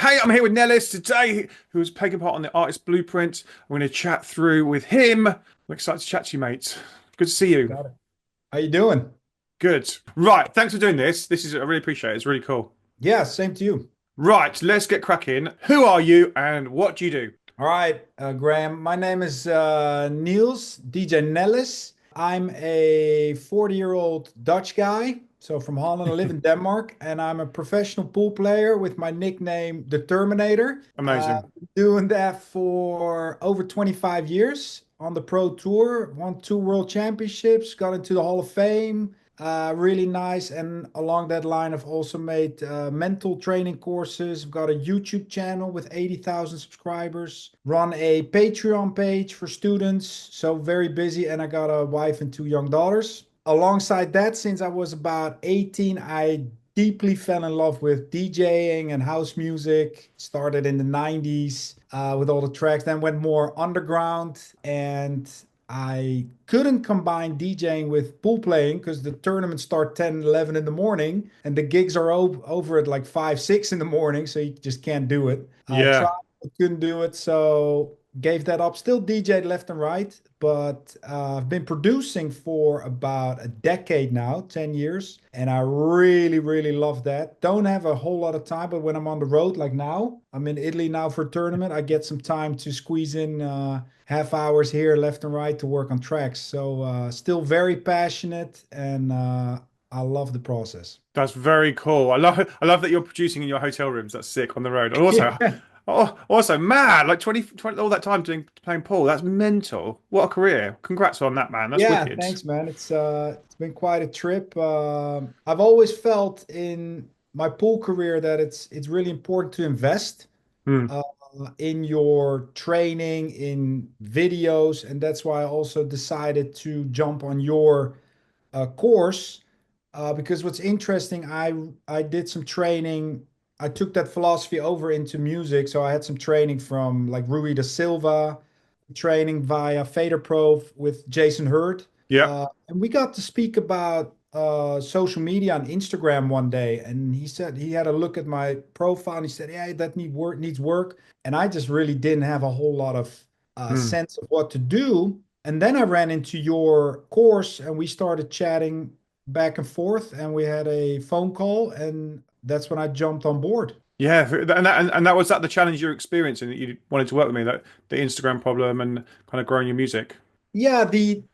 Hey, I'm here with Nellis today, who's taking part on the Artist Blueprint. I'm going to chat through with him. I'm excited to chat to you, mate. Good to see you. Got it. How you doing? Good. Right, thanks for doing this. I really appreciate it. It's really cool. Yeah, same to you. Right, let's get cracking. Who are you and what do you do? All right, Graham. My name is Niels, DJ Nellis. I'm a 40-year-old Dutch guy, so from Holland. I live in Denmark, and I'm a professional pool player with my nickname, The Terminator. Amazing. Doing that for over 25 years on the pro tour. Won two world championships, got into the Hall of Fame. Really nice. And along that line, I've also made mental training courses. I've got a YouTube channel with 80,000 subscribers. Run a Patreon page for students. So very busy. And I got a wife and two young daughters. Alongside that, since I was about 18, I deeply fell in love with DJing and house music. Started in the 90s with all the tracks, then went more underground. And I couldn't combine DJing with pool playing because the tournaments start 10, 11 in the morning and the gigs are over at like 5, 6 in the morning. So you just can't do it. Tried, Yeah. but couldn't do it. So gave that up. Still DJed left and right, but I've been producing for about a decade now, 10 years. And I really, really love that. Don't have a whole lot of time, but when I'm on the road, like now, I'm in Italy now for a tournament, I get some time to squeeze in half hours here, left and right to work on tracks. So still very passionate and I love the process. That's very cool. I love that you're producing in your hotel rooms. That's sick on the road. And also, Yeah. also mad, like 20 all that time playing pool. That's mental. What a career. Congrats on that, man. That's Yeah, wicked. thanks, man. It's been quite a trip. I've always felt in my pool career that it's really important to invest Hmm. uh, in your training, in videos, and that's why I also decided to jump on your course because what's interesting, I did some training. I took that philosophy over into music, so I had some training from like Rui da Silva, training via Fader Pro with Jason Hurd, Yeah. and we got to speak about social media on Instagram one day, and he said he had a look at my profile and he said, "Yeah, that needs work," and I just really didn't have a whole lot of Hmm. sense of what to do. And then I ran into your course and we started chatting back and forth and we had a phone call and that's when I jumped on board. Yeah, and that was that the challenge you're experiencing that you wanted to work with me, that the Instagram problem and kind of growing your music. Yeah, the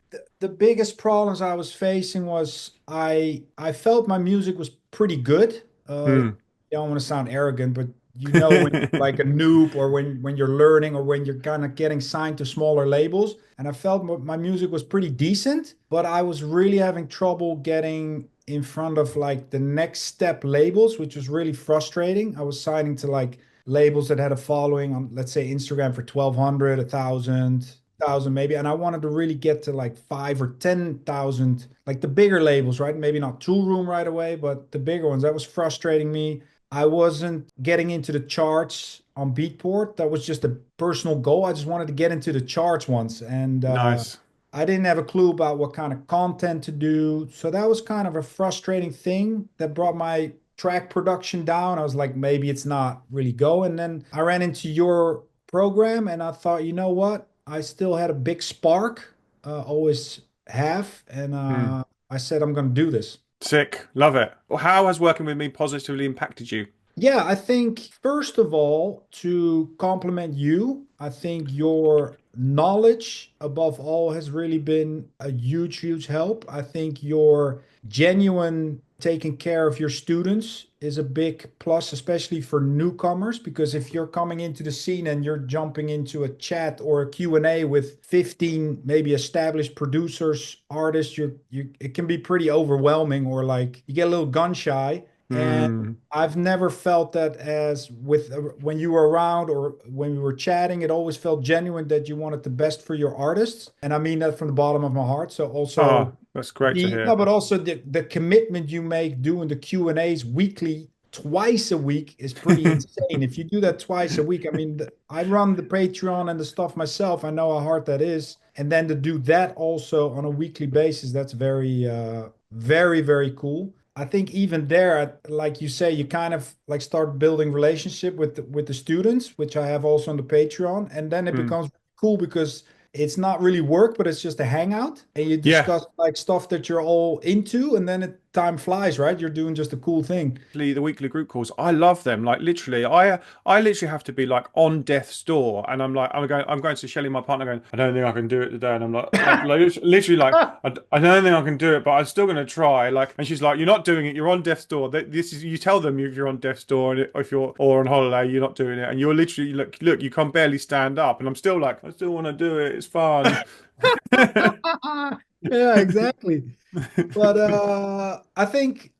biggest problems I was facing was I felt my music was pretty good. I Hmm. don't want to sound arrogant, but you know when you're like a noob or when you're learning or when you're kind of getting signed to smaller labels. And I felt my music was pretty decent, but I was really having trouble getting in front of like the next step labels, which was really frustrating. I was signing to like labels that had a following on, let's say, Instagram for 1,200, 1,000 maybe. And I wanted to really get to like 5 or 10,000, like the bigger labels, right? Maybe not Tool Room right away, but the bigger ones. That was frustrating me. I wasn't getting into the charts on Beatport. That was just a personal goal. I just wanted to get into the charts once. And Nice. I didn't have a clue about what kind of content to do. So that was kind of a frustrating thing that brought my track production down. I was like, maybe it's not really going. Then I ran into your program and I thought, you know what? I still had a big spark, always have. And Hmm. I said, I'm going to do this. Sick. Love it. Well, how has working with me positively impacted you? Yeah, I think first of all, to compliment you, I think your knowledge above all has really been a huge, huge help. I think your genuine taking care of your students is a big plus, especially for newcomers, because if you're coming into the scene and you're jumping into a chat or a Q&A with 15 maybe established producers, artists, it can be pretty overwhelming or like you get a little gun shy. And Hmm. I've never felt that as with when you were around or when we were chatting, it always felt genuine that you wanted the best for your artists. And I mean that from the bottom of my heart. So Oh, also that's great to no, hear. but also the commitment you make doing the Q&As weekly, twice a week is pretty insane. If you do that twice a week, I mean, I run the Patreon and the stuff myself. I know how hard that is. And then to do that also on a weekly basis, that's very, very, very cool. I think even there, like you say, you kind of like start building relationship with the students, which I have also on the Patreon, and then it Mm. becomes cool because it's not really work, but it's just a hangout, and you Yeah. discuss like stuff that you're all into, and then time flies, right? You're doing just a cool thing. The weekly group calls, I love them. Like literally, I literally have to be like on death's door, and I'm going to Shelly, my partner, going, I don't think I can do it today, and I'm literally like, I don't think I can do it, but I'm still going to try. Like, and she's like, you're not doing it. You're on death's door. This is, you tell them if you're on death's door, and if you're or on holiday, you're not doing it, and you're literally look, you can barely stand up, and I'm still like, I still want to do it. It's fun. Yeah, exactly. But I think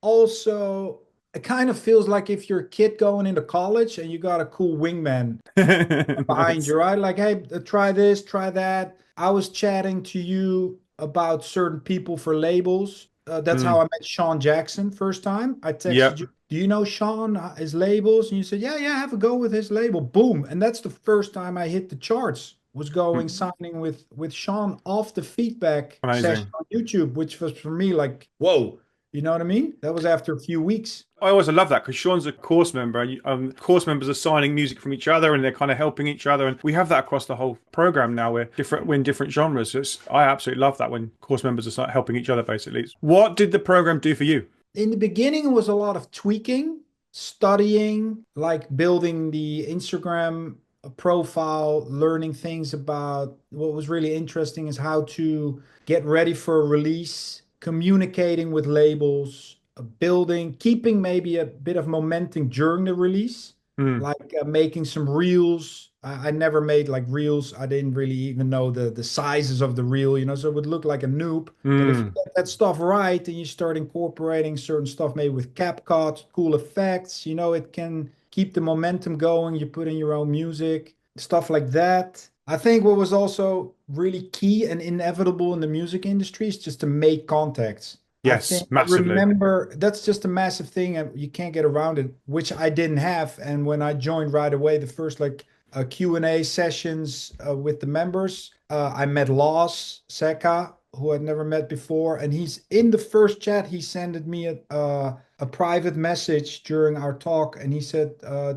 also it kind of feels like if you're a kid going into college and you got a cool wingman behind Nice. you, right? Like, hey, try this, try that. I was chatting to you about certain people for labels. That's how Mm. I met Sean Jackson first time. I texted Yep. you, do you know Sean, his labels? And you said, yeah, yeah, have a go with his label. Boom. And that's the first time I hit the charts, was going Mm. signing with Sean off the feedback session Amazing. on YouTube, which was for me like, whoa. You know what I mean? That was after a few weeks. I always love that because Sean's a course member, and course members are signing music from each other, and they're kind of helping each other, and we have that across the whole program now. We're in different genres. I absolutely love that when course members are helping each other. Basically, what did the program do for you? In the beginning, it was a lot of tweaking, studying, like building the Instagram profile, learning things about what was really interesting is how to get ready for a release, communicating with labels, building, keeping maybe a bit of momentum during the release, Mm, like making some reels. I never made like reels. I didn't really even know the sizes of the reel, so it would look like a noob. But if you mm, get that stuff right and you start incorporating certain stuff, maybe with CapCut, cool effects, it can keep the momentum going. You put in your own music, stuff like that. I think what was also really key and inevitable in the music industry is just to make contacts. I yes, think I massively. remember that's just a massive thing and you can't get around it, which I didn't have. And when I joined right away, the first like Q&A sessions with the members, I met Loss Seca, who I'd never met before, and he's in the first chat. He sent me a private message during our talk, and he said,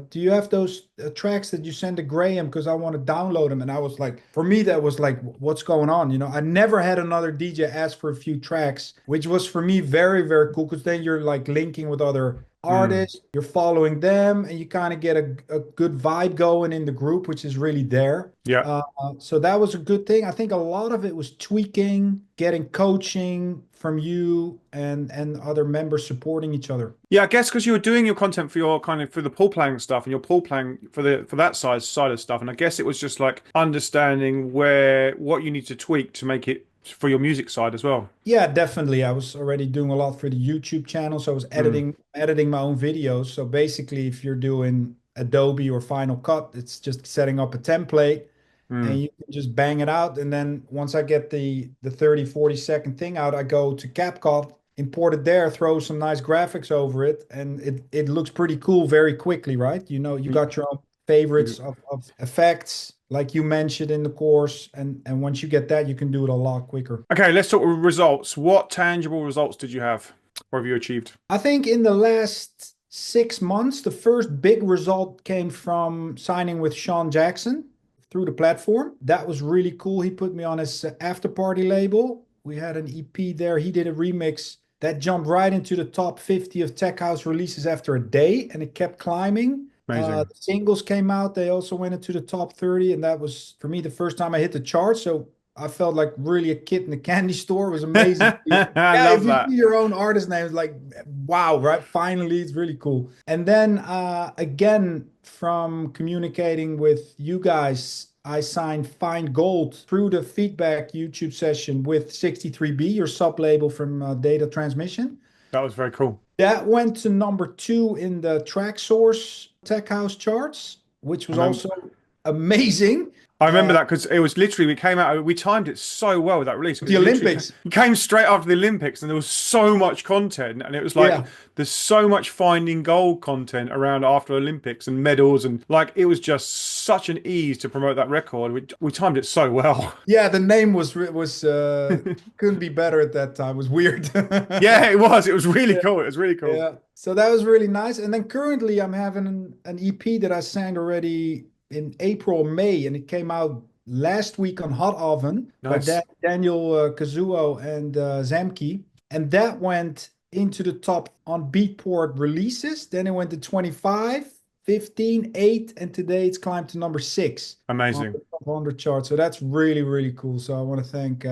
"Do you have those tracks that you sent to Graham? Because I want to download them." And I was like, for me, that was like, what's going on? I never had another DJ ask for a few tracks, which was for me very, very cool. Because then you're like linking with other Mm, artists, you're following them, and you kind of get a good vibe going in the group, which is really there. yeah. So that was a good thing. I think a lot of it was tweaking, getting coaching from you and other members supporting each other. Yeah, I guess because you were doing your content for your kind of for the pool playing stuff and your pool playing for that side of stuff, and I guess it was just like understanding what you need to tweak to make it for your music side as well. Yeah, definitely. I was already doing a lot for the YouTube channel, so I was Mm, editing my own videos. So basically, if you're doing Adobe or Final Cut, it's just setting up a template and mm, you can just bang it out. And then once I get the 30, 40-second thing out, I go to CapCut, import it there, throw some nice graphics over it, and it looks pretty cool very quickly, right? You y- got your own favorites y- of effects, like you mentioned in the course, and once you get that, you can do it a lot quicker. Okay, let's talk results. What tangible results did you have? What have you achieved? I think in the last 6 months, the first big result came from signing with Sean Jackson through the platform. That was really cool. He put me on his Afterparty label. We had an EP there. He did a remix that jumped right into the top 50 of tech house releases after a day, and it kept climbing. Amazing. The singles came out. They also went into the top 30, and that was for me the first time I hit the chart. So I felt like really a kid in a candy store. It was amazing. I Yeah, if love you see that. your own artist name, it's like, wow, right? Finally, it's really cool. And then again, from communicating with you guys, I signed Fine Gold through the feedback YouTube session with 63B, your sub label from Data Transmission. That was very cool. That went to number 2 in the Traxsource Tech House charts, which I was remember. also amazing. I remember that because it was literally we came out, we timed it so well with that release because The it literally Olympics. came straight after the Olympics, and there was so much content, and it was like Yeah. there's so much finding gold content around after Olympics and medals, and like it was just such an ease to promote that record. We timed it so well. Yeah, the name was couldn't be better at that time. It was weird. Yeah, it was. It was really Yeah. cool. It was really cool. Yeah. So that was really nice. And then currently I'm having an EP that I sang already in April, May, and it came out last week on Hot Oven by Nice. Daniel Kazuo and Zamki. And that went into the top on Beatport releases. Then it went to 25, 15, 8, and today it's climbed to number 6 on the Amazing. top 100 chart. So that's really, really cool. So I want to thank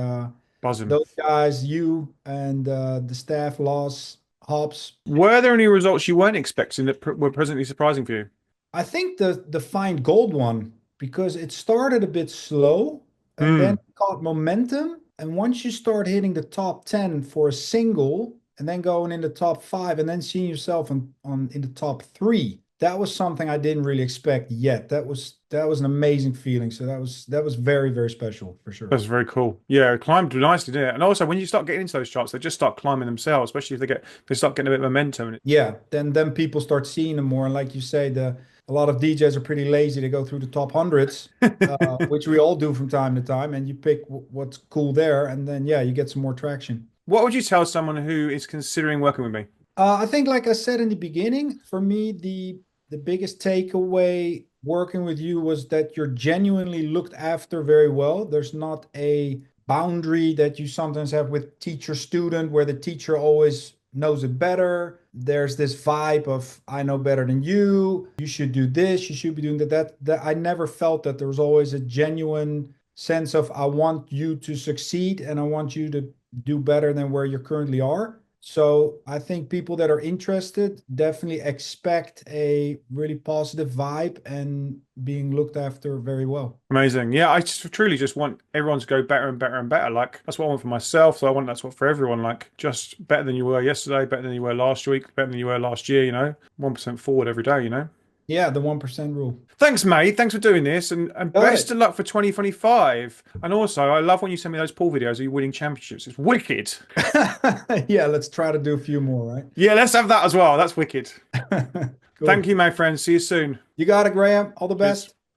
Buzzing. those guys, you and the staff, Loss, Hobbs. Were there any results you weren't expecting that were presently surprising for you? I think the Find Gold one, because it started a bit slow and then Mm, it caught momentum. And once you start hitting the top 10 for a single and then going in the top 5 and then seeing yourself on in the top 3, that was something I didn't really expect yet. That was an amazing feeling. So that was very, very special for sure. that's very cool. Yeah, it climbed nicely, didn't it? And also, when you start getting into those charts, they just start climbing themselves, especially if they start getting a bit of momentum. And Yeah, then people start seeing them more. And like you say, the a lot of DJs are pretty lazy. They go through the top hundreds, which we all do from time to time, and you pick what's cool there, and then yeah, you get some more traction. What would you tell someone who is considering working with me? I think, like I said in the beginning, for me, the biggest takeaway working with you was that you're genuinely looked after very well. There's not a boundary that you sometimes have with teacher student, where the teacher always knows it better. There's this vibe of I know better than you. You should do this. You should be doing that. That I never felt that there was always a genuine sense of I want you to succeed and I want you to do better than where you currently are. So I think people that are interested definitely expect a really positive vibe and being looked after very well. Amazing. Yeah, I just truly just want everyone to go better and better and better. Like that's what I want for myself. So I want that's what for everyone. Like just better than you were yesterday, better than you were last week, better than you were last year, 1% forward every day, Yeah, the 1% rule. Thanks, mate. Thanks for doing this and Got best it. of luck for 2025. And also, I love when you send me those pool videos of you winning championships. It's wicked. Yeah, let's try to do a few more, right? Yeah, let's have that as well. That's wicked. Cool. Thank you, my friend. See you soon. You got it, Graham. All the Cheers. best.